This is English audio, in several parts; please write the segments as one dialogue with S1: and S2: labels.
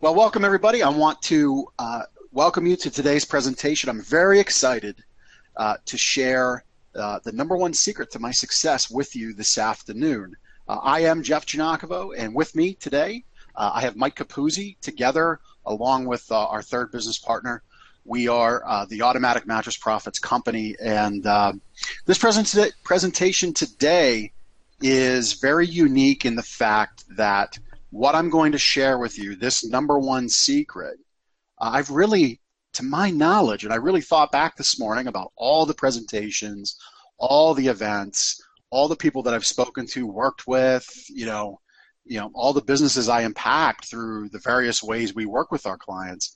S1: Well, welcome everybody. I want to welcome you to today's presentation. I'm very excited to share the number one secret to my success with you this afternoon. I am Jeff Giannakovo, and with me today I have Mike Capuzzi. Together, along with our third business partner, we are the Automatic Mattress Profits Company, and this presentation today is very unique in the fact that what I'm going to share with you, this number one secret, I've really, to my knowledge, and I really thought back this morning about all the presentations, all the events, all the people that I've spoken to, worked with, all the businesses I impact through the various ways we work with our clients.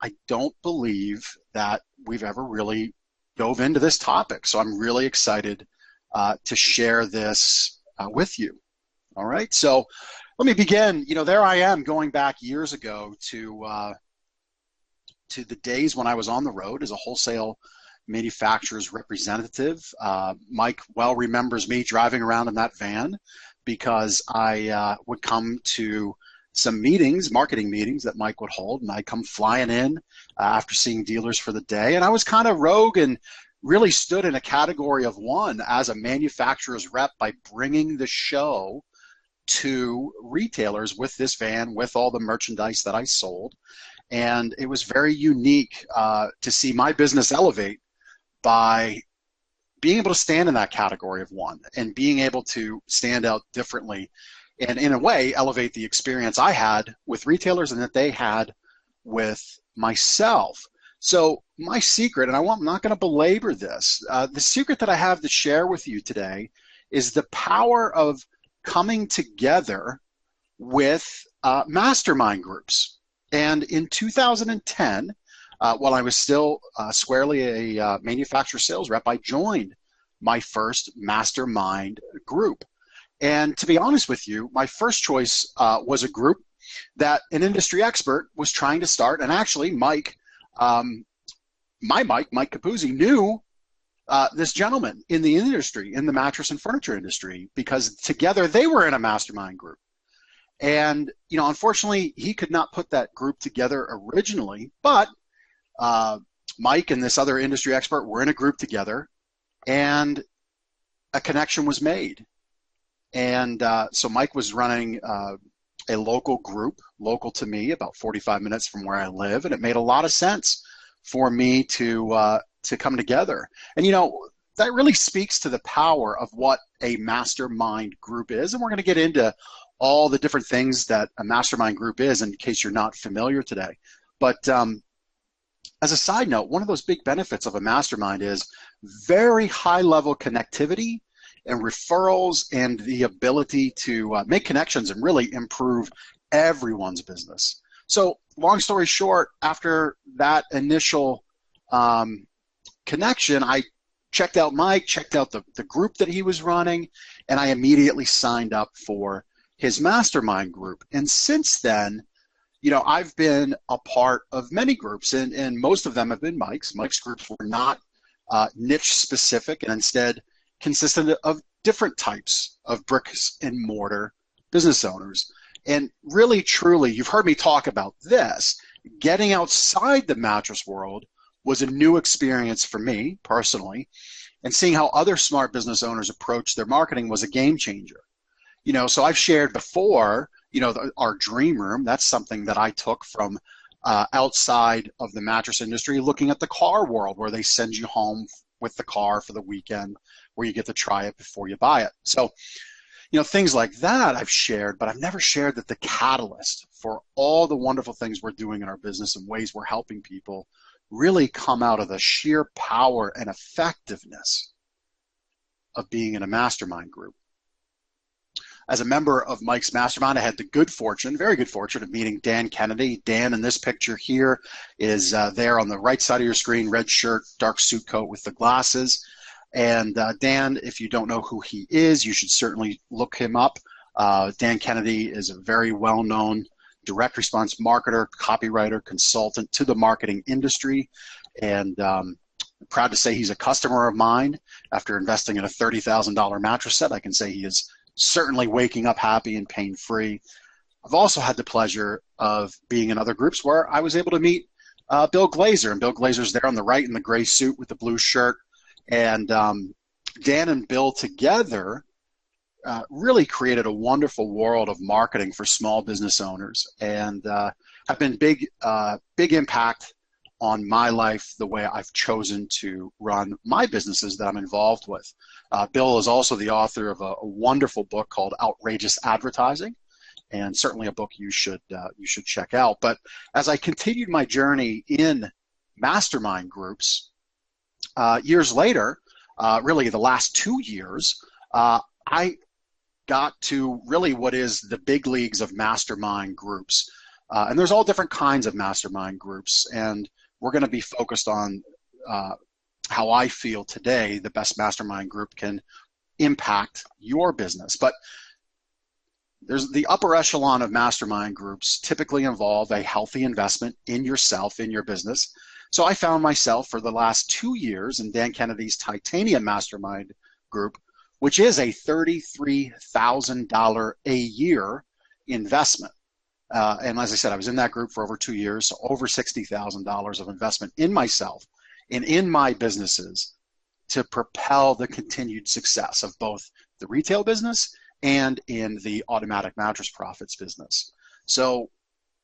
S1: I don't believe that we've ever really dove into this topic. So I'm really excited to share this with you. All right. So let me begin. There I am going back years ago to the days when I was on the road as a wholesale manufacturer's representative. Mike well remembers me driving around in that van because I would come to some meetings, marketing meetings that Mike would hold, and I'd come flying in after seeing dealers for the day. And I was kind of rogue and really stood in a category of one as a manufacturer's rep by bringing the show to retailers with this van, with all the merchandise that I sold. And it was very unique to see my business elevate by being able to stand in that category of one and being able to stand out differently and, in a way, elevate the experience I had with retailers and that they had with myself. So my secret, and I'm not going to belabor this, the secret that I have to share with you today is the power of coming together with mastermind groups. And in 2010, while I was still squarely a manufacturer sales rep, I joined my first mastermind group. And to be honest with you, my first choice was a group that an industry expert was trying to start. And actually, Mike Capuzzi, knew this gentleman in the industry, in the mattress and furniture industry, because together they were in a mastermind group. And, unfortunately, he could not put that group together originally, but Mike and this other industry expert were in a group together, and a connection was made. And so Mike was running a local group, local to me, about 45 minutes from where I live, and it made a lot of sense for me to come together. And that really speaks to the power of what a mastermind group is. And we're going to get into all the different things that a mastermind group is in case you're not familiar today. But as a side note, one of those big benefits of a mastermind is very high level connectivity and referrals and the ability to make connections and really improve everyone's business. So long story short, after that initial connection, I checked out Mike, checked out the group that he was running, and I immediately signed up for his mastermind group. And since then, I've been a part of many groups, and most of them have been Mike's. Mike's groups were not niche specific and instead consisted of different types of bricks and mortar business owners. And really, truly, you've heard me talk about this, getting outside the mattress world was a new experience for me personally, and seeing how other smart business owners approach their marketing was a game changer. So I've shared before, our dream room, that's something that I took from outside of the mattress industry, looking at the car world where they send you home with the car for the weekend where you get to try it before you buy it. So, things like that I've shared, but I've never shared that the catalyst for all the wonderful things we're doing in our business and ways we're helping people really come out of the sheer power and effectiveness of being in a mastermind group. As a member of Mike's mastermind, I had the very good fortune of meeting Dan Kennedy. Dan in this picture here is there on the right side of your screen, red shirt, dark suit coat with the glasses. And Dan, if you don't know who he is, you should certainly look him up. Dan Kennedy is a very well-known direct response marketer, copywriter, consultant to the marketing industry. And I'm proud to say he's a customer of mine. After investing in a $30,000 mattress set, I can say he is certainly waking up happy and pain-free. I've also had the pleasure of being in other groups where I was able to meet Bill Glazer, and Bill Glazer's there on the right in the gray suit with the blue shirt. And Dan and Bill together really created a wonderful world of marketing for small business owners, and have been big impact on my life, the way I've chosen to run my businesses that I'm involved with. Bill is also the author of a wonderful book called Outrageous Advertising, and certainly a book you should check out. But as I continued my journey in mastermind groups, years later, really the last 2 years, I got to really what is the big leagues of mastermind groups. And there's all different kinds of mastermind groups, and we're going to be focused on how I feel today the best mastermind group can impact your business. But there's the upper echelon of mastermind groups typically involve a healthy investment in yourself, in your business. So I found myself for the last 2 years in Dan Kennedy's Titanium Mastermind group, which is a $33,000 a year investment. And as I said, I was in that group for over 2 years, so over $60,000 of investment in myself and in my businesses to propel the continued success of both the retail business and in the automatic mattress profits business. So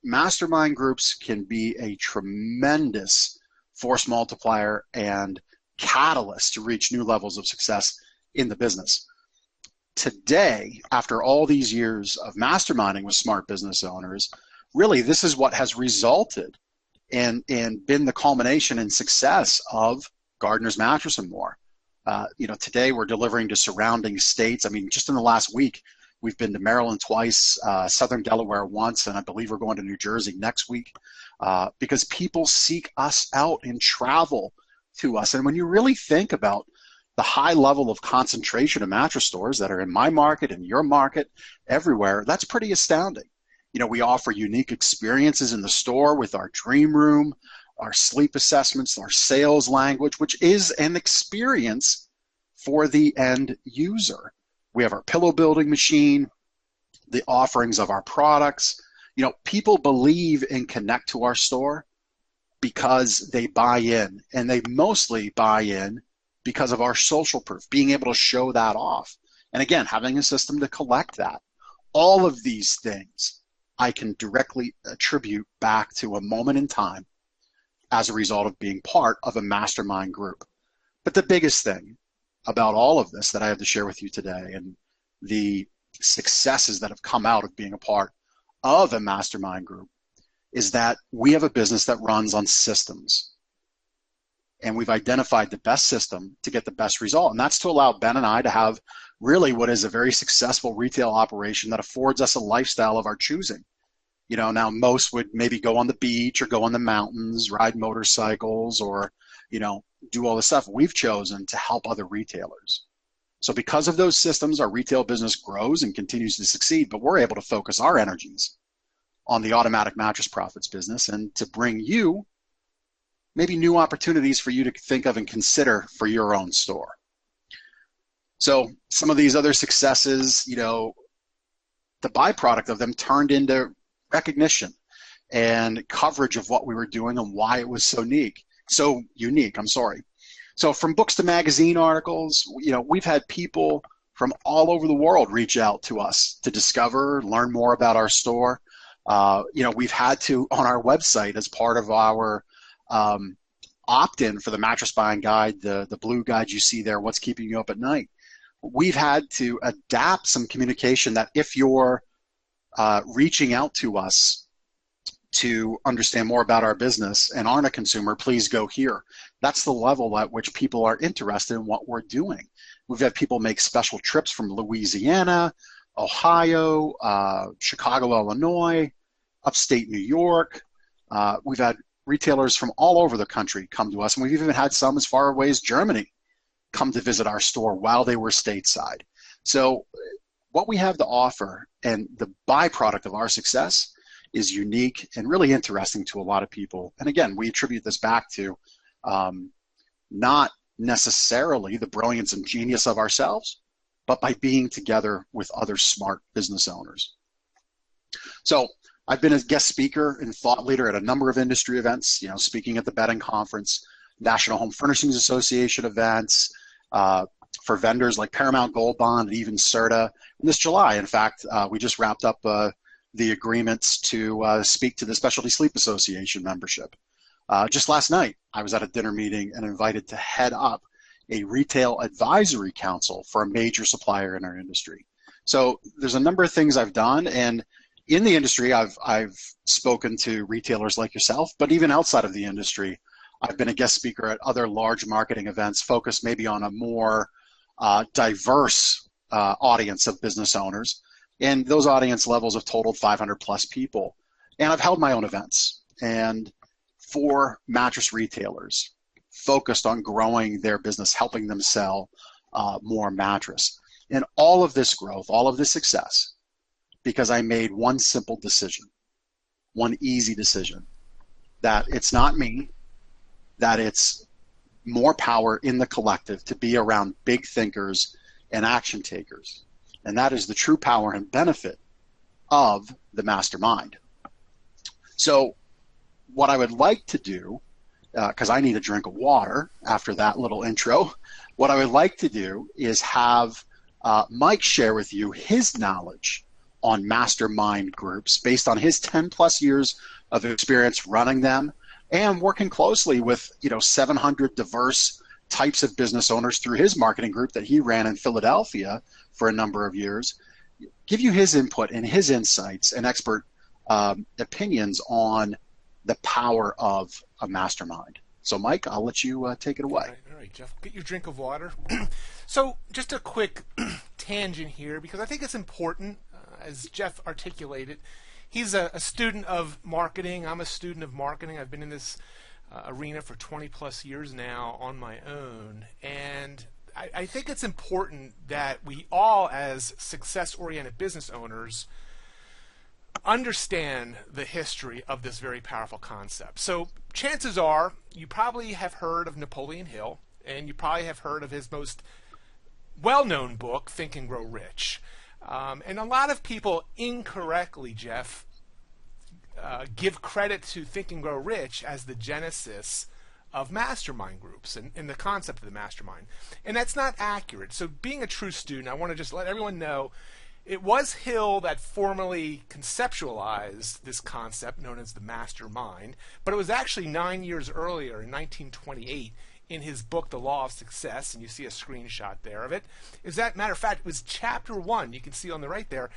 S1: mastermind groups can be a tremendous force multiplier and catalyst to reach new levels of success in the business. Today, after all these years of masterminding with smart business owners, really this is what has resulted in been the culmination and success of Gardner's Mattress and More. Today we're delivering to surrounding states. I mean, just in the last week, we've been to Maryland twice, Southern Delaware once, and I believe we're going to New Jersey next week, because people seek us out and travel to us. And when you really think about the high level of concentration of mattress stores that are in my market, in your market, everywhere, that's pretty astounding. We offer unique experiences in the store with our dream room, our sleep assessments, our sales language, which is an experience for the end user. We have our pillow building machine, the offerings of our products. People believe and connect to our store because they buy in, and they mostly buy in because of our social proof, being able to show that off. And again, having a system to collect that. All of these things I can directly attribute back to a moment in time as a result of being part of a mastermind group. But the biggest thing about all of this that I have to share with you today, and the successes that have come out of being a part of a mastermind group, is that we have a business that runs on systems. And we've identified the best system to get the best result. And that's to allow Ben and I to have really what is a very successful retail operation that affords us a lifestyle of our choosing. Now most would maybe go on the beach or go on the mountains, ride motorcycles, or, do all this stuff. We've chosen to help other retailers. So because of those systems, our retail business grows and continues to succeed, but we're able to focus our energies on the automatic mattress profits business and to bring you maybe new opportunities for you to think of and consider for your own store. So some of these other successes, the byproduct of them turned into recognition and coverage of what we were doing and why it was so unique. So from books to magazine articles, we've had people from all over the world reach out to us to discover, learn more about our store. We've had to, on our website, as part of our opt-in for the mattress buying guide, the blue guide you see there, What's Keeping You Up at Night, we've had to adapt some communication that if you're reaching out to us to understand more about our business and aren't a consumer, please go here. That's the level at which people are interested in what we're doing. We've had people make special trips from Louisiana, Ohio, Chicago, Illinois, upstate New York. We've had retailers from all over the country come to us, and we've even had some as far away as Germany come to visit our store while they were stateside. So what we have to offer and the byproduct of our success is unique and really interesting to a lot of people. And again, we attribute this back to not necessarily the brilliance and genius of ourselves, but by being together with other smart business owners. So I've been a guest speaker and thought leader at a number of industry events, speaking at the Bedding Conference, National Home Furnishings Association events, for vendors like Paramount Gold Bond and even CERTA. And this July, in fact, we just wrapped up the agreements to speak to the Specialty Sleep Association membership. Just last night, I was at a dinner meeting and invited to head up a retail advisory council for a major supplier in our industry. So there's a number of things I've done, and in the industry, I've spoken to retailers like yourself, but even outside of the industry, I've been a guest speaker at other large marketing events focused maybe on a more diverse audience of business owners. And those audience levels have totaled 500 plus people. And I've held my own events and for mattress retailers focused on growing their business, helping them sell more mattress. And all of this growth, all of this success, because I made one simple decision, one easy decision, that it's not me, that it's more power in the collective to be around big thinkers and action takers. And that is the true power and benefit of the mastermind. So what I would like to do, because I need a drink of water after that little intro, what I would like to do is have Mike share with you his knowledge on mastermind groups based on his 10 plus years of experience running them and working closely with 700 diverse types of business owners through his marketing group that he ran in Philadelphia for a number of years, give you his input and his insights and expert opinions on the power of a mastermind. So Mike, I'll let you take it away.
S2: All right, Jeff, get your drink of water. So just a quick tangent here, because I think it's important, as Jeff articulated. He's a student of marketing. I'm a student of marketing. I've been in this arena for 20 plus years now on my own. And I think it's important that we all, as success-oriented business owners, understand the history of this very powerful concept. So chances are you probably have heard of Napoleon Hill, and you probably have heard of his most well-known book, Think and Grow Rich. And a lot of people incorrectly, Jeff, give credit to Think and Grow Rich as the genesis of mastermind groups and the concept of the mastermind. And that's not accurate. So being a true student, I want to just let everyone know it was Hill that formally conceptualized this concept known as the mastermind, but it was actually 9 years earlier in 1928 in his book, The Law of Success, and you see a screenshot there of it. As a matter of fact, it was chapter 1, you can see on the right there,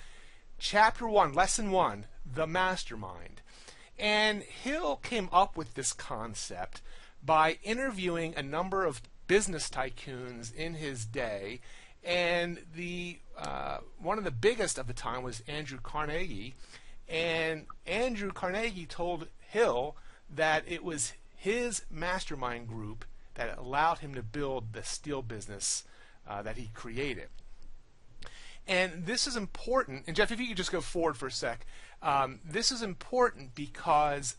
S2: chapter 1, lesson 1, the mastermind. And Hill came up with this concept by interviewing a number of business tycoons in his day, and one of the biggest of the time was Andrew Carnegie. And Andrew Carnegie told Hill that it was his mastermind group that allowed him to build the steel business that he created. And this is important, and Jeff, if you could just go forward for a sec, this is important because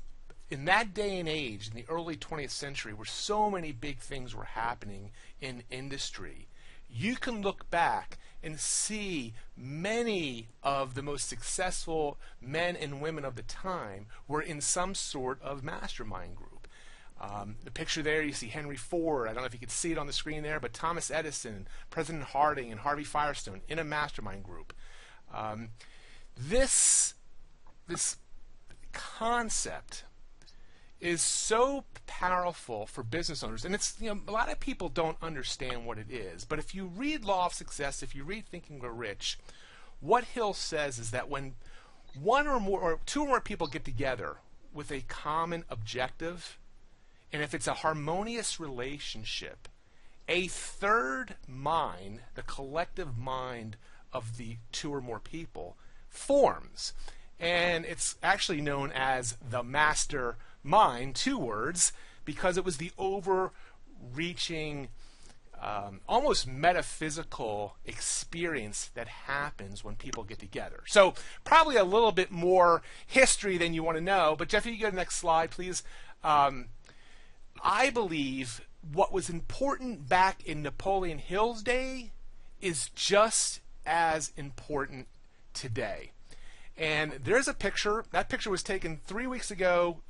S2: in that day and age, in the early 20th century, where so many big things were happening in industry, you can look back and see many of the most successful men and women of the time were in some sort of mastermind group. The picture there, you see Henry Ford. I don't know if you can see it on the screen there, but Thomas Edison, President Harding, and Harvey Firestone in a mastermind group. This concept is so powerful for business owners, and it's a lot of people don't understand what it is. But if you read Law of Success, if you read Think and Grow Rich, what Hill says is that when one or more or two or more people get together with a common objective, and if it's a harmonious relationship, a third mind, the collective mind of the two or more people, forms. And it's actually known as the mastermind, 2 words, because it was the overreaching, almost metaphysical experience that happens when people get together. So probably a little bit more history than you want to know, but Jeff, if you go to the next slide, please. I believe what was important back in Napoleon Hill's day is just as important today. And there's a picture. That picture was taken 3 weeks ago.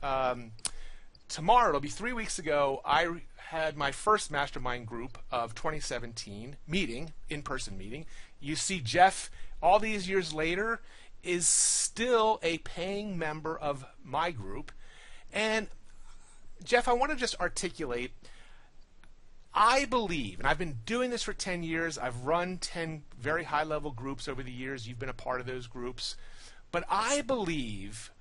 S2: Tomorrow, it'll be 3 weeks ago, I had my first mastermind group of 2017 meeting, in-person meeting. You see Jeff, all these years later, is still a paying member of my group. And Jeff, I want to just articulate, I believe, and I've been doing this for 10 years, I've run 10 very high-level groups over the years, you've been a part of those groups, but I believe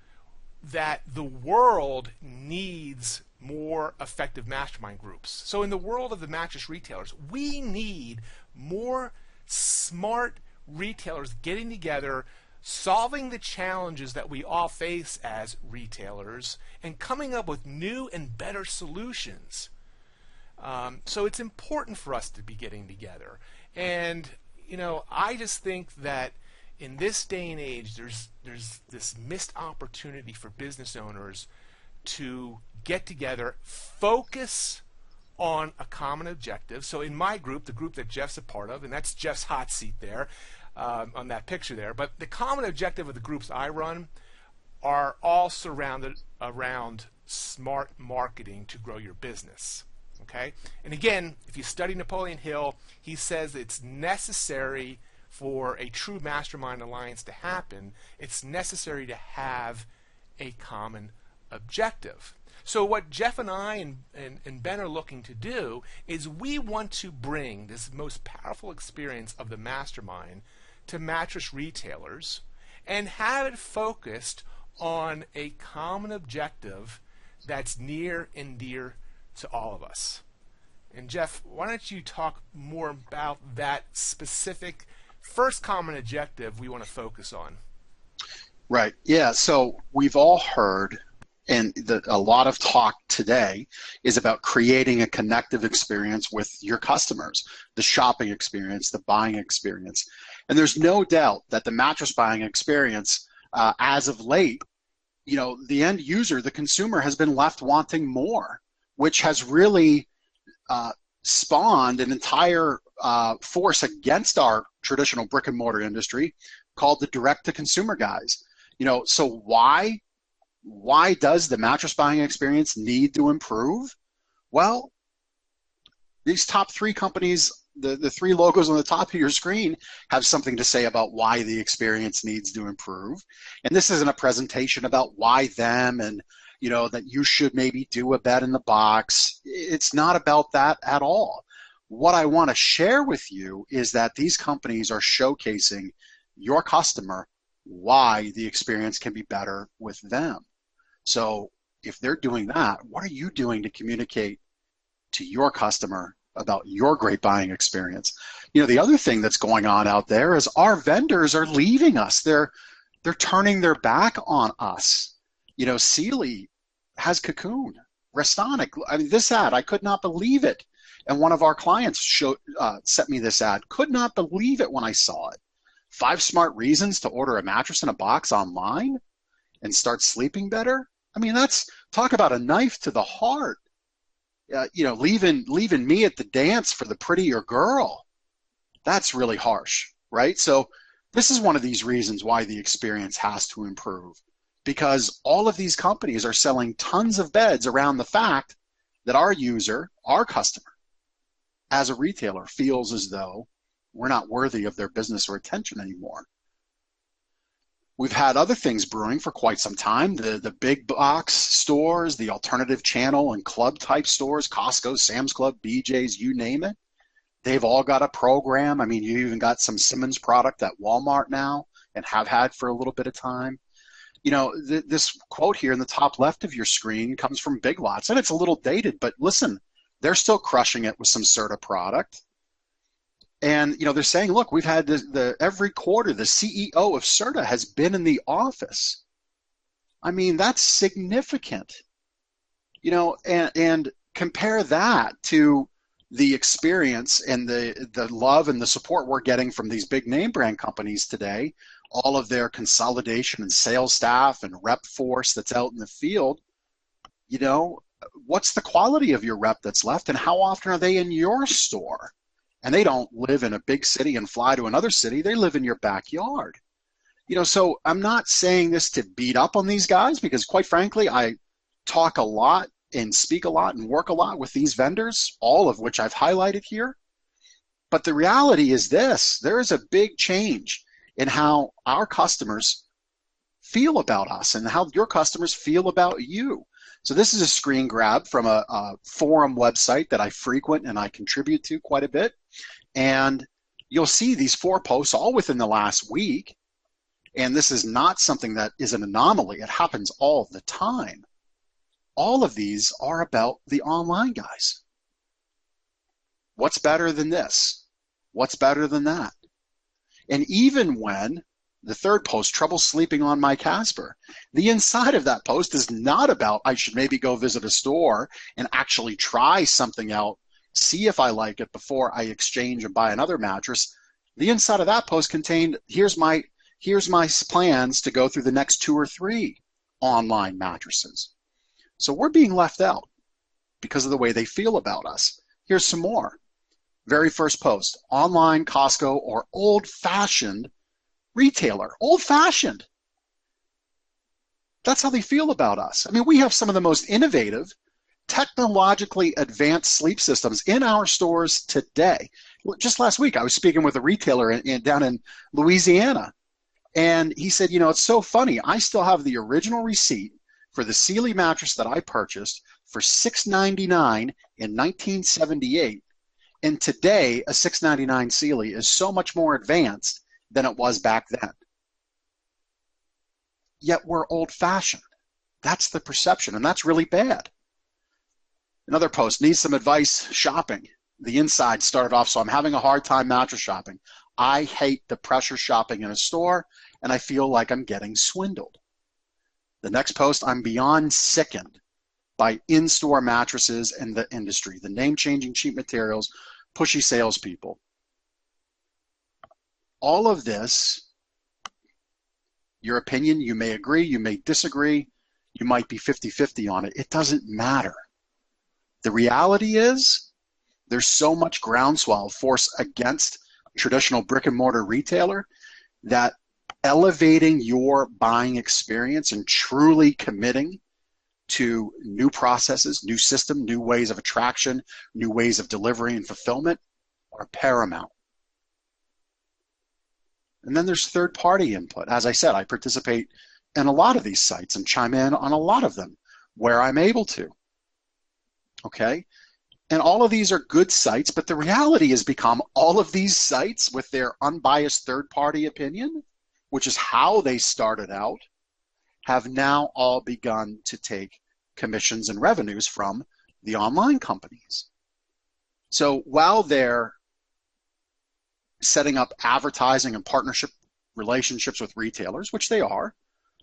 S2: that the world needs more effective mastermind groups. So in the world of the mattress retailers, we need more smart retailers getting together, solving the challenges that we all face as retailers, and coming up with new and better solutions. So it's important for us to be getting together. And, you know, I just think that in this day and age, there's this missed opportunity for business owners to get together, focus on a common objective. So in my group, the group that Jeff's a part of, and that's Jeff's hot seat there on that picture there, but the common objective of the groups I run are all surrounded around smart marketing to grow your business. Okay? And again, if you study Napoleon Hill, he says it's necessary for a true mastermind alliance to happen, it's necessary to have a common objective. So what Jeff and I and Ben are looking to do is we want to bring this most powerful experience of the mastermind to mattress retailers and have it focused on a common objective that's near and dear to all of us. And Jeff, why don't you talk more about that specific first common objective we want to focus on?
S1: Right. Yeah. So we've all heard, and a lot of talk today is about creating a connective experience with your customers, the shopping experience, the buying experience. And there's no doubt that the mattress buying experience, as of late, you know, the end user, the consumer, has been left wanting more, which has really spawned an entire force against our traditional brick and mortar industry called the direct to consumer guys. You know, so why does the mattress buying experience need to improve? Well, these top three companies, the three logos on the top of your screen, have something to say about why the experience needs to improve. And this isn't a presentation about why them and, you know, that you should maybe do a bed in the box. It's not about that at all. What I want to share with you is that these companies are showcasing your customer why the experience can be better with them. So if they're doing that, what are you doing to communicate to your customer about your great buying experience? You know, the other thing that's going on out there is our vendors are leaving us. They're turning their back on us. You know, Sealy has Cocoon, Restonic. I mean, this ad, I could not believe it. And one of our clients sent me this ad. Could not believe it when I saw it. 5 smart reasons to order a mattress in a box online and start sleeping better. I mean, that's, talk about a knife to the heart. You know, leaving me at the dance for the prettier girl. That's really harsh, right? So this is one of these reasons why the experience has to improve, because all of these companies are selling tons of beds around the fact that our user, our customer, as a retailer, feels as though we're not worthy of their business or attention anymore. We've had other things brewing for quite some time. The big box stores, the alternative channel and club type stores, Costco, Sam's Club, BJ's, you name it. They've all got a program. I mean, you even got some Simmons product at Walmart now and have had for a little bit of time. You know, this quote here in the top left of your screen comes from Big Lots, and it's a little dated, but listen, they're still crushing it with some Serta product. And, you know, they're saying, look, we've had every quarter, the CEO of Serta has been in the office. I mean, that's significant. You know, and compare that to the experience and the love and the support we're getting from these big name brand companies today, all of their consolidation and sales staff and rep force that's out in the field. You know, what's the quality of your rep that's left, and how often are they in your store? And they don't live in a big city and fly to another city. They live in your backyard. So I'm not saying this to beat up on these guys because, quite frankly, I talk a lot and speak a lot and work a lot with these vendors, all of which I've highlighted here. But the reality is this: there is a big change in how our customers feel about us and how your customers feel about you. So this is a screen grab from a forum website that I frequent and I contribute to quite a bit. And you'll see these 4 posts all within the last week. And this is not something that is an anomaly. It happens all the time. All of these are about the online guys. What's better than this? What's better than that? And even when the third post, trouble sleeping on my Casper, the inside of that post is not about I should maybe go visit a store and actually try something out, see if I like it before I exchange and buy another mattress. The inside of that post contained, here's my plans to go through the next 2 or 3 online mattresses. So we're being left out because of the way they feel about us. Here's some more. Very first post, online, Costco, or old-fashioned retailer. Old-fashioned. That's how they feel about us. I mean, we have some of the most innovative, technologically advanced sleep systems in our stores today. Just last week, I was speaking with a retailer down in Louisiana, and he said, it's so funny. I still have the original receipt for the Sealy mattress that I purchased for $6.99 in 1978. And today, a $6.99 Sealy is so much more advanced than it was back then. Yet we're old-fashioned. That's the perception, and that's really bad. Another post, needs some advice shopping. The inside started off, so I'm having a hard time mattress shopping. I hate the pressure shopping in a store, and I feel like I'm getting swindled. The next post, I'm beyond sickened by in-store mattresses and the industry, the name-changing cheap materials, pushy salespeople. All of this, your opinion, you may agree, you may disagree, you might be 50-50 on it. It doesn't matter. The reality is there's so much groundswell force against traditional brick and mortar retailer that elevating your buying experience and truly committing to new processes, new system, new ways of attraction, new ways of delivery and fulfillment are paramount. And then there's third-party input. As I said, I participate in a lot of these sites and chime in on a lot of them where I'm able to. Okay? And all of these are good sites, but the reality has become all of these sites with their unbiased third-party opinion, which is how they started out, have now all begun to take commissions and revenues from the online companies. So while they're setting up advertising and partnership relationships with retailers, which they are,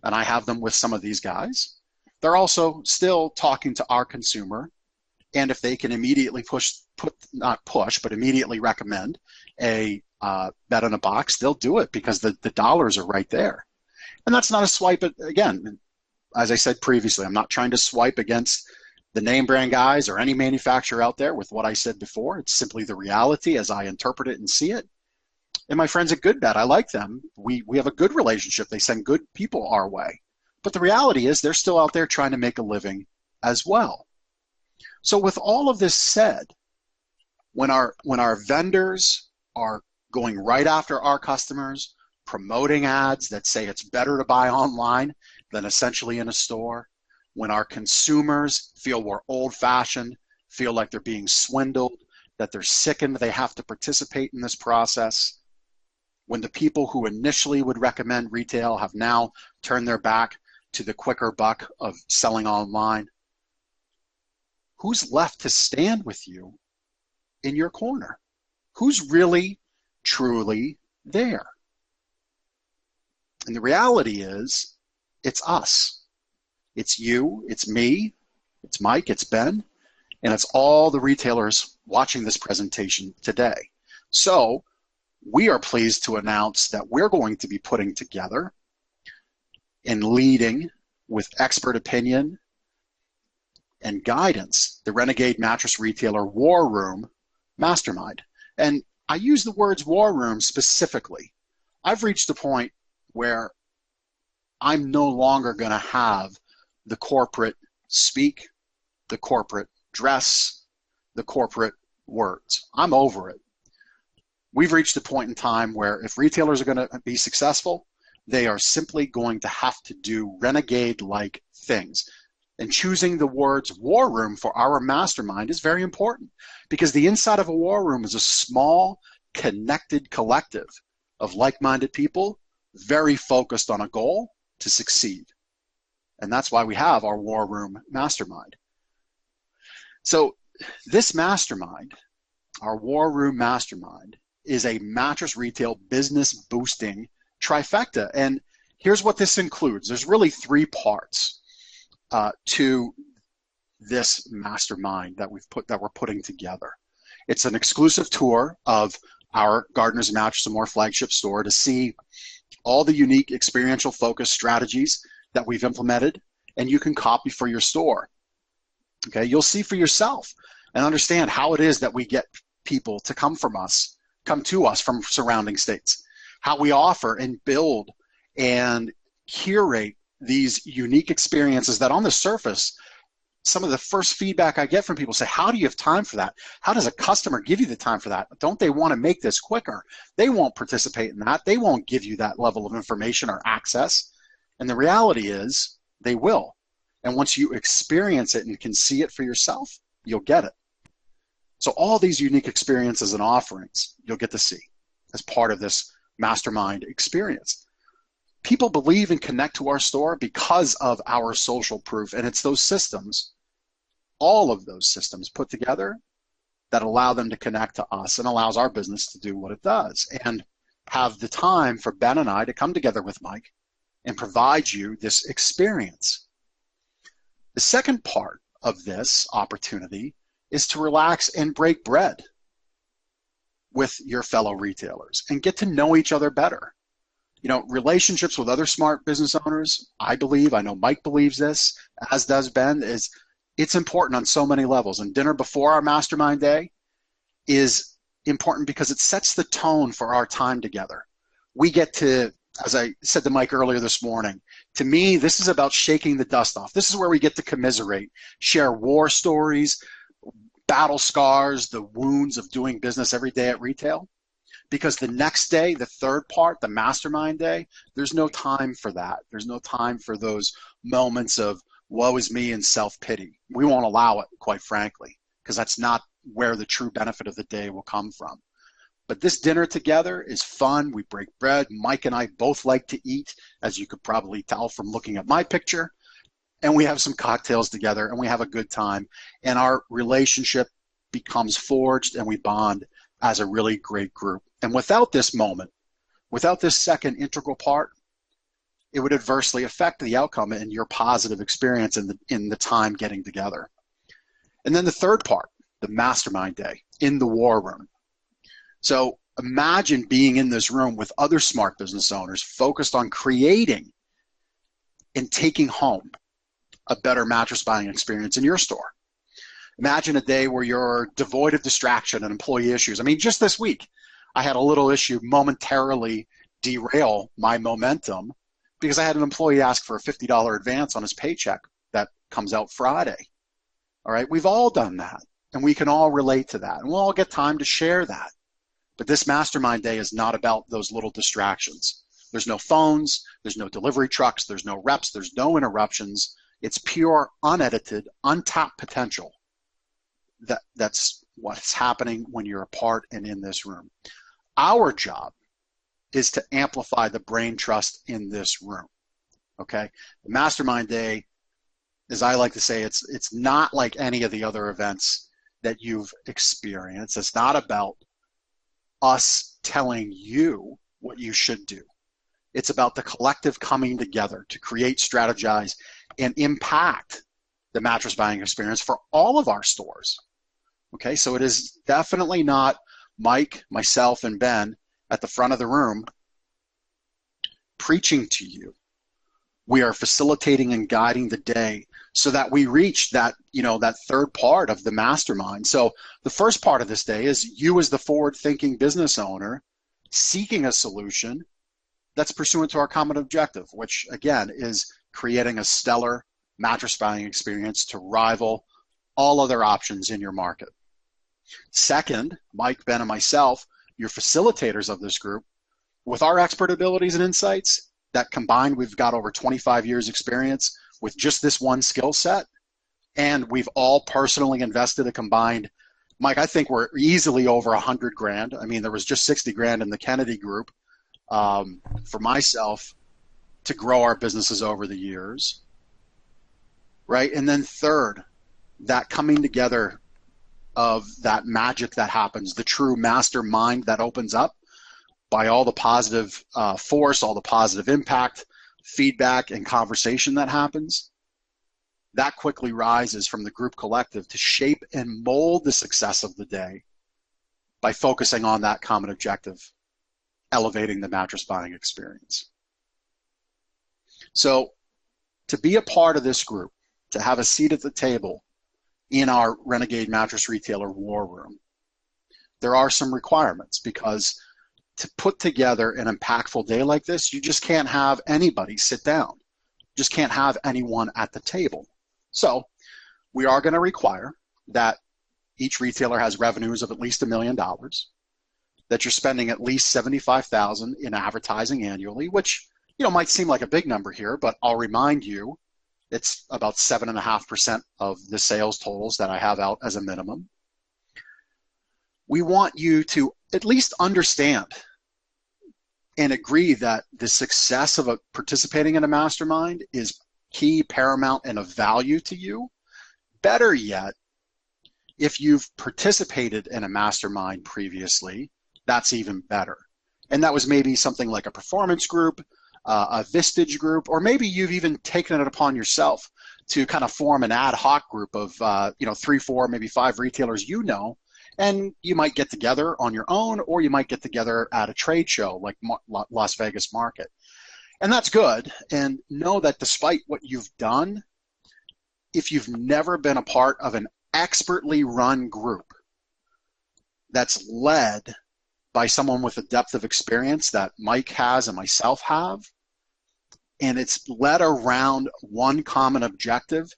S1: and I have them with some of these guys, they're also still talking to our consumer, and if they can immediately immediately recommend a bed in a box, they'll do it because the dollars are right there. And that's not a swipe at, again, as I said previously, I'm not trying to swipe against the name brand guys or any manufacturer out there with what I said before. It's simply the reality as I interpret it and see it. And my friends at GoodBed, I like them. We have a good relationship. They send good people our way. But the reality is they're still out there trying to make a living as well. So with all of this said, when our vendors are going right after our customers, promoting ads that say it's better to buy online than essentially in a store, when our consumers feel we're old-fashioned, feel like they're being swindled, that they're sickened, they have to participate in this process, when the people who initially would recommend retail have now turned their back to the quicker buck of selling online, who's left to stand with you in your corner? Who's really, truly there? And the reality is, it's us. It's you, it's me, it's Mike, it's Ben, and it's all the retailers watching this presentation today. So we are pleased to announce that we're going to be putting together and leading with expert opinion and guidance the Renegade Mattress Retailer War Room Mastermind. And I use the words war room specifically. I've reached a point where I'm no longer going to have the corporate speak, the corporate dress, the corporate words. I'm over it. We've reached a point in time where if retailers are going to be successful, they are simply going to have to do renegade-like things. And choosing the words war room for our mastermind is very important, because the inside of a war room is a small, connected collective of like-minded people, very focused on a goal to succeed. And that's why we have our war room mastermind. So this mastermind, our war room mastermind, is a mattress retail business boosting trifecta. And here's what this includes. There's really 3 parts to this mastermind that we're putting together. It's an exclusive tour of our Gardeners Mattress and More flagship store to see all the unique experiential focus strategies that we've implemented, and you can copy for your store. Okay, you'll see for yourself and understand how it is that we get people to come to us from surrounding states, how we offer and build and curate these unique experiences that on the surface, some of the first feedback I get from people say, how do you have time for that? How does a customer give you the time for that? Don't they want to make this quicker? They won't participate in that. They won't give you that level of information or access. And the reality is they will. And once you experience it and can see it for yourself, you'll get it. So all these unique experiences and offerings you'll get to see as part of this mastermind experience. People believe and connect to our store because of our social proof, and it's those systems, all of those systems put together, that allow them to connect to us and allows our business to do what it does, and have the time for Ben and I to come together with Mike and provide you this experience. The second part of this opportunity is to relax and break bread with your fellow retailers and get to know each other better. You know, relationships with other smart business owners, I know Mike believes this, as does Ben, it's important on so many levels. And dinner before our mastermind day is important because it sets the tone for our time together. We get to, as I said to Mike earlier this morning, to me, this is about shaking the dust off. This is where we get to commiserate, share war stories, battle scars, the wounds of doing business every day at retail. Because the next day, the third part, the mastermind day, there's no time for that. There's no time for those moments of woe is me and self-pity. We won't allow it, quite frankly, because that's not where the true benefit of the day will come from. But this dinner together is fun. We break bread. Mike and I both like to eat, as you could probably tell from looking at my picture. And we have some cocktails together, and we have a good time. And our relationship becomes forged, and we bond as a really great group. And without this moment, without this second integral part, it would adversely affect the outcome and your positive experience in the time getting together. And then the third part, the mastermind day in the war room. So imagine being in this room with other smart business owners focused on creating and taking home a better mattress buying experience in your store. Imagine a day where you're devoid of distraction and employee issues. I mean, just this week, I had a little issue momentarily derail my momentum because I had an employee ask for a $50 advance on his paycheck that comes out Friday. All right, we've all done that, and we can all relate to that, and we'll all get time to share that. But this mastermind day is not about those little distractions. There's no phones, there's no delivery trucks, there's no reps, there's no interruptions. It's pure, unedited, untapped potential. That's what's happening when you're a part and in this room. Our job is to amplify the brain trust in this room, okay? The Mastermind Day, as I like to say, it's not like any of the other events that you've experienced. It's not about us telling you what you should do. It's about the collective coming together to create, strategize, and impact the mattress buying experience for all of our stores. Okay, so it is definitely not Mike, myself, and Ben at the front of the room preaching to you. We are facilitating and guiding the day so that we reach that, that third part of the mastermind. So the first part of this day is you as the forward-thinking business owner seeking a solution that's pursuant to our common objective, which again is creating a stellar mattress buying experience to rival all other options in your market. Second, Mike, Ben, and myself, your facilitators of this group, with our expert abilities and insights that combined, we've got over 25 years experience with just this one skill set. And we've all personally invested a combined, Mike, I think we're easily over 100 grand. I mean, there was just 60 grand in the Kennedy group for myself to grow our businesses over the years, right? And then third, that coming together of that magic that happens, the true mastermind that opens up by all the positive force, all the positive impact, feedback, and conversation that happens, that quickly rises from the group collective to shape and mold the success of the day by focusing on that common objective, elevating the mattress buying experience. So to be a part of this group, to have a seat at the table in our Renegade Mattress Retailer War Room, there are some requirements, because to put together an impactful day like this, you just can't have anybody sit down. Just can't have anyone at the table. So we are going to require that each retailer has revenues of at least $1 million, that you're spending at least $75,000 in advertising annually, which might seem like a big number here, but I'll remind you, it's about 7.5% of the sales totals that I have out as a minimum. We want you to at least understand and agree that the success of participating in a mastermind is key, paramount, and of value to you. Better yet, if you've participated in a mastermind previously, that's even better. And that was maybe something like a performance group, a Vistage group, or maybe you've even taken it upon yourself to kind of form an ad hoc group of 3, 4, maybe 5 retailers and you might get together on your own, or you might get together at a trade show like Las Vegas Market. And that's good. And know that despite what you've done, if you've never been a part of an expertly run group that's led by someone with a depth of experience that Mike has and myself have, and it's led around one common objective,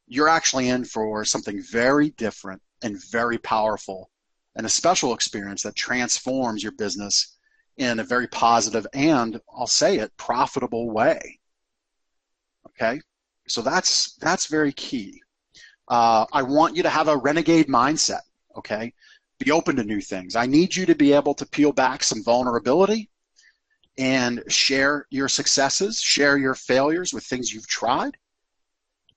S1: you're actually in for something very different and very powerful, and a special experience that transforms your business in a very positive and, I'll say it, profitable way. Okay, so that's very key. I want you to have a renegade mindset. Okay, be open to new things. I need you to be able to peel back some vulnerability and share your successes, share your failures with things you've tried.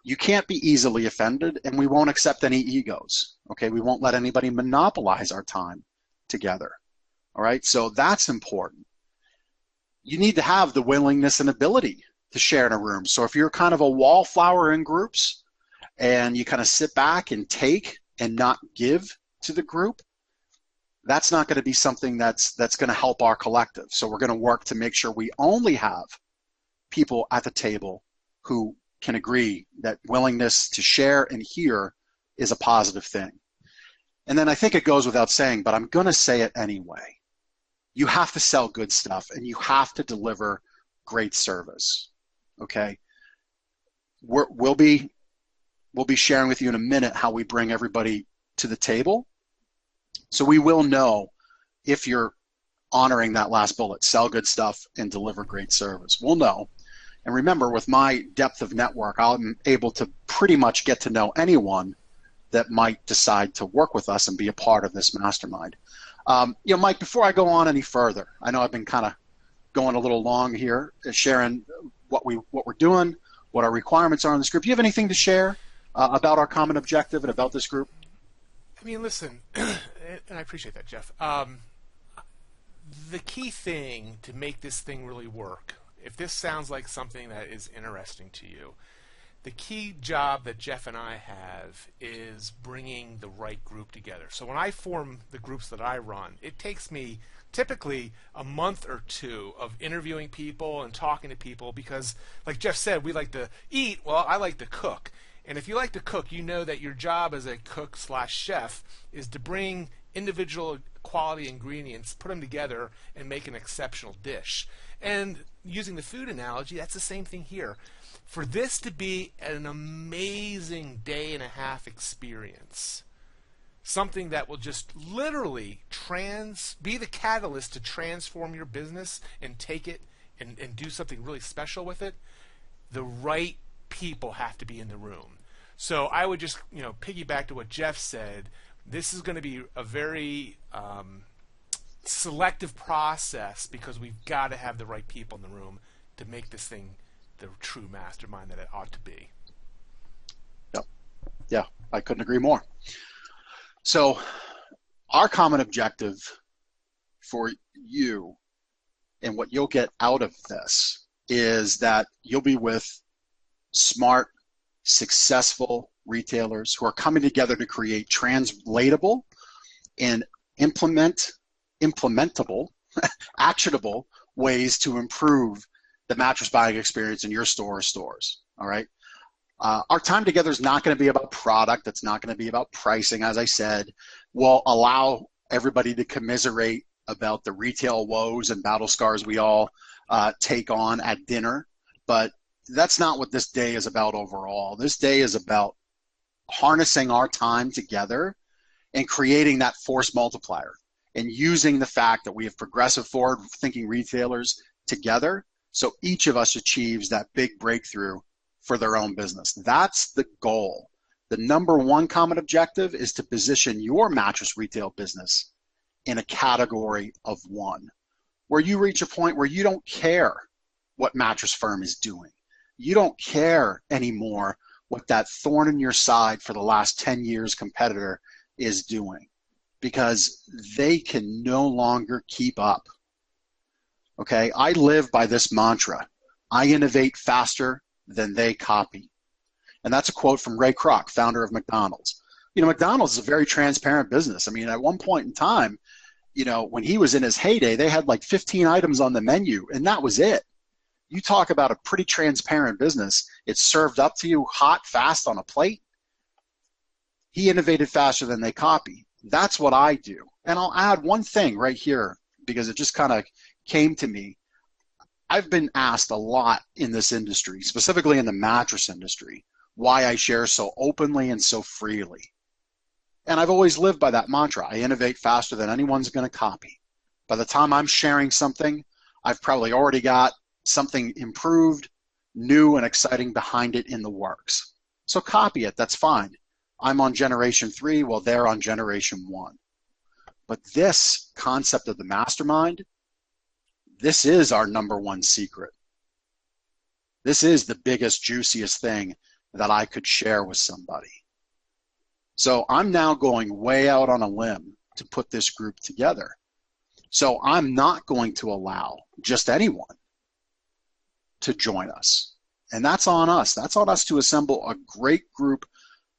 S1: You can't be easily offended, and we won't accept any egos. Okay, we won't let anybody monopolize our time together. All right, so that's important. You need to have the willingness and ability to share in a room. So if you're kind of a wallflower in groups and you kind of sit back and take and not give to the group, that's not going to be something that's going to help our collective. So we're going to work to make sure we only have people at the table who can agree that willingness to share and hear is a positive thing. And then I think it goes without saying, but I'm going to say it anyway. You have to sell good stuff, and you have to deliver great service. Okay? We'll be sharing with you in a minute how we bring everybody to the table. So we will know if you're honoring that last bullet, sell good stuff and deliver great service. We'll know. And remember, with my depth of network, I'm able to pretty much get to know anyone that might decide to work with us and be a part of this mastermind. Mike, before I go on any further, I know I've been kind of going a little long here, sharing what we're doing, what our requirements are in this group. Do you have anything to share about our common objective and about this group?
S2: I mean, listen, and I appreciate that, Jeff. The key thing to make this thing really work, if this sounds like something that is interesting to you, the key job that Jeff and I have is bringing the right group together. So when I form the groups that I run, it takes me typically a month or two of interviewing people and talking to people because, like Jeff said, we like to eat. Well, I like to cook. And if you like to cook, you know that your job as a cook/chef is to bring individual quality ingredients, put them together, and make an exceptional dish. And using the food analogy, that's the same thing here. For this to be an amazing day and a half experience, something that will just literally be the catalyst to transform your business and take it and do something really special with it, the right people have to be in the room. So I would just, piggyback to what Jeff said. This is going to be a very selective process because we've got to have the right people in the room to make this thing the true mastermind that it ought to be.
S1: Yep. Yeah, I couldn't agree more. So our common objective for you and what you'll get out of this is that you'll be with smart, successful retailers who are coming together to create translatable and implementable, actionable ways to improve the mattress buying experience in your store or stores. All right. Our time together is not going to be about product. It's not going to be about pricing. As I said, we'll allow everybody to commiserate about the retail woes and battle scars we all take on at dinner. But that's not what this day is about overall. This day is about harnessing our time together and creating that force multiplier and using the fact that we have progressive, forward-thinking retailers together so each of us achieves that big breakthrough for their own business. That's the goal. The number one common objective is to position your mattress retail business in a category of one, where you reach a point where you don't care what mattress firm is doing. You don't care anymore what that thorn in your side for the last 10 years competitor is doing, because they can no longer keep up. Okay, I live by this mantra. I innovate faster than they copy. And that's a quote from Ray Kroc, founder of McDonald's. McDonald's is a very transparent business. I mean, at one point in time, when he was in his heyday, they had like 15 items on the menu, and that was it. You talk about a pretty transparent business. It's served up to you hot, fast on a plate. He innovated faster than they copy. That's what I do. And I'll add one thing right here because it just kind of came to me. I've been asked a lot in this industry, specifically in the mattress industry, why I share so openly and so freely. And I've always lived by that mantra. I innovate faster than anyone's going to copy. By the time I'm sharing something, I've probably already got something improved, new, and exciting behind it in the works. So copy it. That's fine. I'm on generation 3 while they're on generation 1. But this concept of the mastermind, this is our number one secret. This is the biggest, juiciest thing that I could share with somebody. So I'm now going way out on a limb to put this group together. So I'm not going to allow just anyone to join us. And that's on us. That's on us to assemble a great group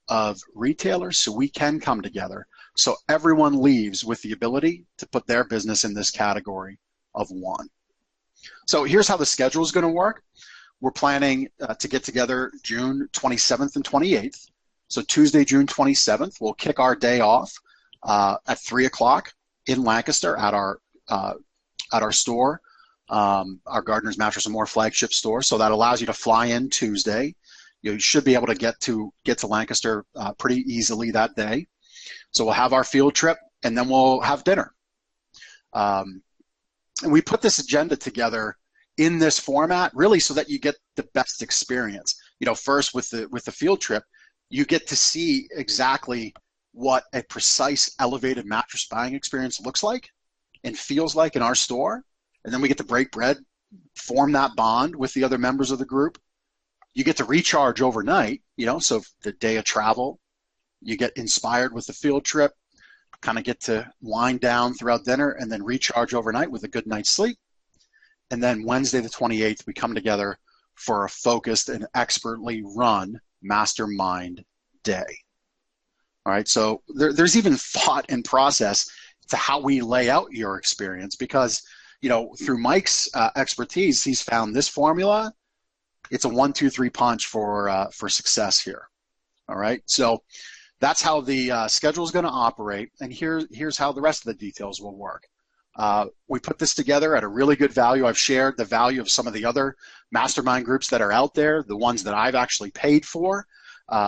S1: of retailers so we can come together, so everyone leaves with the ability to put their business in this category of one. So here's how the schedule is going to work. We're planning to get together June 27th and 28th. So Tuesday, June 27th, we'll kick our day off at 3 o'clock in Lancaster at our store, our Gardner's Mattress and More flagship store. So that allows you to fly in Tuesday. You should be able to get to Lancaster pretty easily that day. So we'll have our field trip, and then we'll have dinner. And we put this agenda together in this format really so that you get the best experience. First with the field trip, you get to see exactly what a precise elevated mattress buying experience looks like and feels like in our store. And then we get to break bread, form that bond with the other members of the group. You get to recharge overnight, so the day of travel, you get inspired with the field trip, kind of get to wind down throughout dinner and then recharge overnight with a good night's sleep. And then Wednesday the 28th, we come together for a focused and expertly run mastermind day. All right, so there's even thought and process to how we lay out your experience because, through Mike's expertise, he's found this formula. It's a 1, 2, 3 punch for success here. All right, so that's how the schedule is going to operate. And here's how the rest of the details will work. We put this together at a really good value. I've shared the value of some of the other mastermind groups that are out there, the ones that I've actually paid for.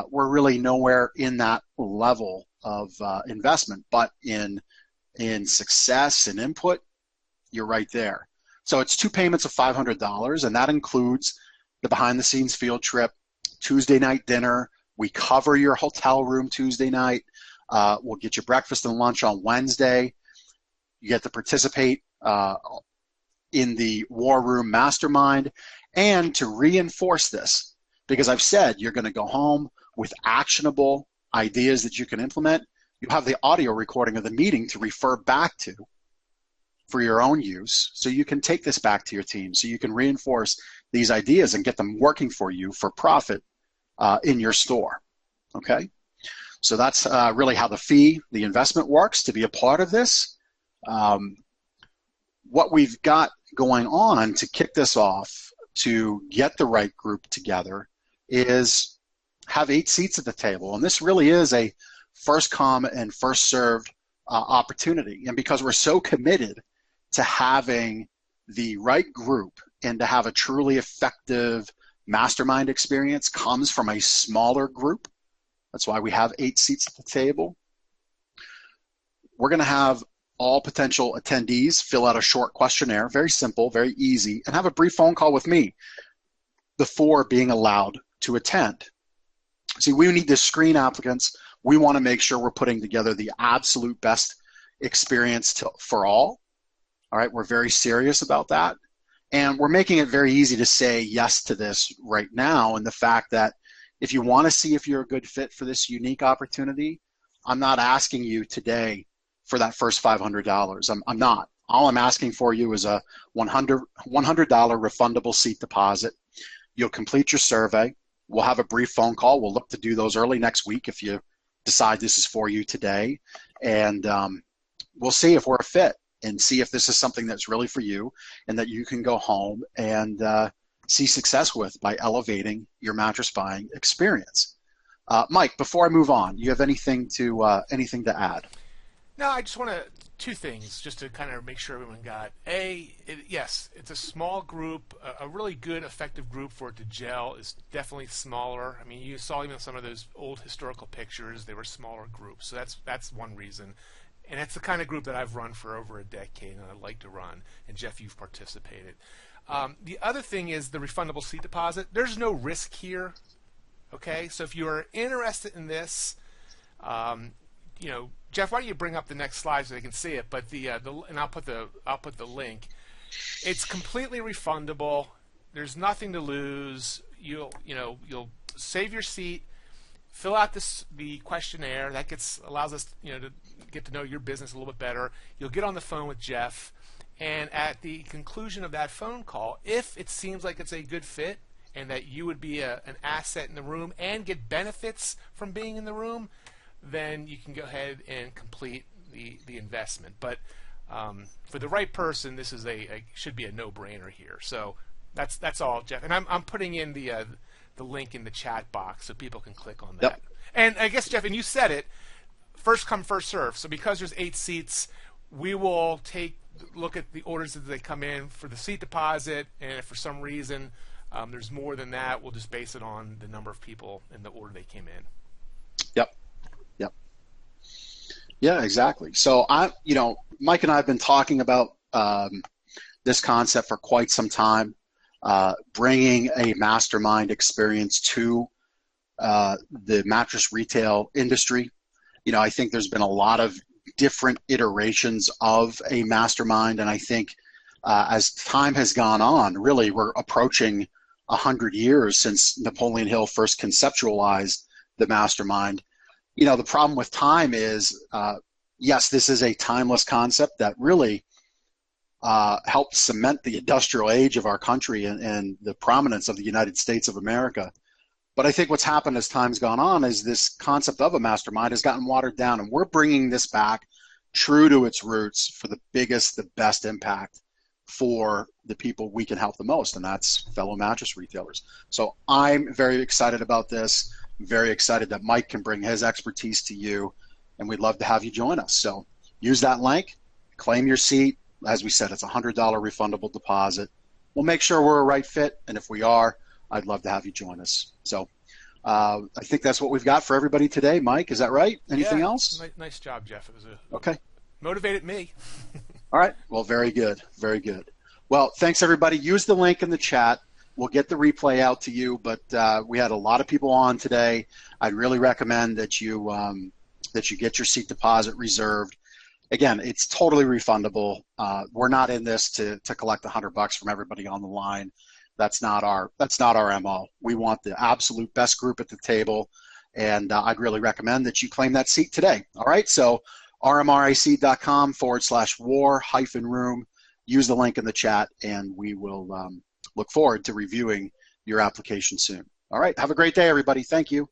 S1: We're really nowhere in that level of investment, but in success and input, you're right there. So it's 2 payments of $500, and that includes the behind-the-scenes field trip, Tuesday night dinner. We cover your hotel room Tuesday night. We'll get you breakfast and lunch on Wednesday. You get to participate in the War Room Mastermind. And to reinforce this, because I've said you're going to go home with actionable ideas that you can implement, you have the audio recording of the meeting to refer back to for your own use, so you can take this back to your team, so you can reinforce these ideas and get them working for you for profit in your store. Okay? So that's really how the investment works to be a part of this. What we've got going on to kick this off, to get the right group together, is have 8 seats at the table. And this really is a first come and first served opportunity. And because we're so committed to having the right group and to have a truly effective mastermind experience comes from a smaller group. That's why we have 8 seats at the table. We're going to have all potential attendees fill out a short questionnaire, very simple, very easy, and have a brief phone call with me before being allowed to attend. See, we need to screen applicants. We want to make sure we're putting together the absolute best experience for all. All right, we're very serious about that. And we're making it very easy to say yes to this right now. And the fact that if you want to see if you're a good fit for this unique opportunity, I'm not asking you today for that first $500. I'm not. All I'm asking for you is a $100 refundable seat deposit. You'll complete your survey. We'll have a brief phone call. We'll look to do those early next week if you decide this is for you today. And we'll see if we're a fit and see if this is something that's really for you and that you can go home and see success with by elevating your mattress buying experience. Mike, before I move on, you have anything to add?
S2: No, I just want to, 2 things just to kind of make sure everyone got. Yes, it's a small group. A really good, effective group for it to gel is definitely smaller. I mean, you saw even some of those old historical pictures, they were smaller groups. So that's one reason. And it's the kind of group that I've run for over a decade and I'd like to run. And Jeff, you've participated. The other thing is the refundable seat deposit. There's no risk here. Okay, so if you are interested in this, Jeff, why don't you bring up the next slide so they can see it? But and I'll put the link. It's completely refundable. There's nothing to lose. You'll save your seat, fill out the questionnaire. That allows us to get to know your business a little bit better. You'll get on the phone with Jeff, and at the conclusion of that phone call, if it seems like it's a good fit and that you would be an asset in the room and get benefits from being in the room, then you can go ahead and complete the investment. But for the right person, this is should be a no-brainer here. So that's all, Jeff. And I'm putting in the link in the chat box so people can click on that.
S1: Yep.
S2: And I guess, Jeff, and you said it, first come, first serve. So because there's 8 seats, we will look at the orders as they come in for the seat deposit, and if for some reason there's more than that, we'll just base it on the number of people in the order they came in.
S1: Yep. Yeah, exactly. So Mike and I have been talking about this concept for quite some time, bringing a mastermind experience to the mattress retail industry. I think there's been a lot of different iterations of a mastermind, and I think as time has gone on, really we're approaching 100 years since Napoleon Hill first conceptualized the mastermind. The problem with time is, yes, this is a timeless concept that really helped cement the industrial age of our country and the prominence of the United States of America. But I think what's happened as time's gone on is this concept of a mastermind has gotten watered down, and we're bringing this back true to its roots for the biggest, the best impact for the people we can help the most, and that's fellow mattress retailers. So I'm very excited about this. very excited that Mike can bring his expertise to you, and we'd love to have you join us. So use that link, claim your seat. As we said, it's a $100 refundable deposit. We'll make sure we're a right fit, and if we are, I'd love to have you join us. So I think that's what we've got for everybody today. Mike, is that right? Anything else?
S2: Nice job, Jeff. It was
S1: okay.
S2: Motivated me.
S1: All right. Well, very good. Very good. Well, thanks, everybody. Use the link in the chat. We'll get the replay out to you, but we had a lot of people on today. I'd really recommend that you get your seat deposit reserved. Again, it's totally refundable. We're not in this to collect $100 from everybody on the line. That's not our MO. We want the absolute best group at the table, and I'd really recommend that you claim that seat today. All right, so rmric.com/war-room. Use the link in the chat, and we will look forward to reviewing your application soon. All right, have a great day, everybody. Thank you.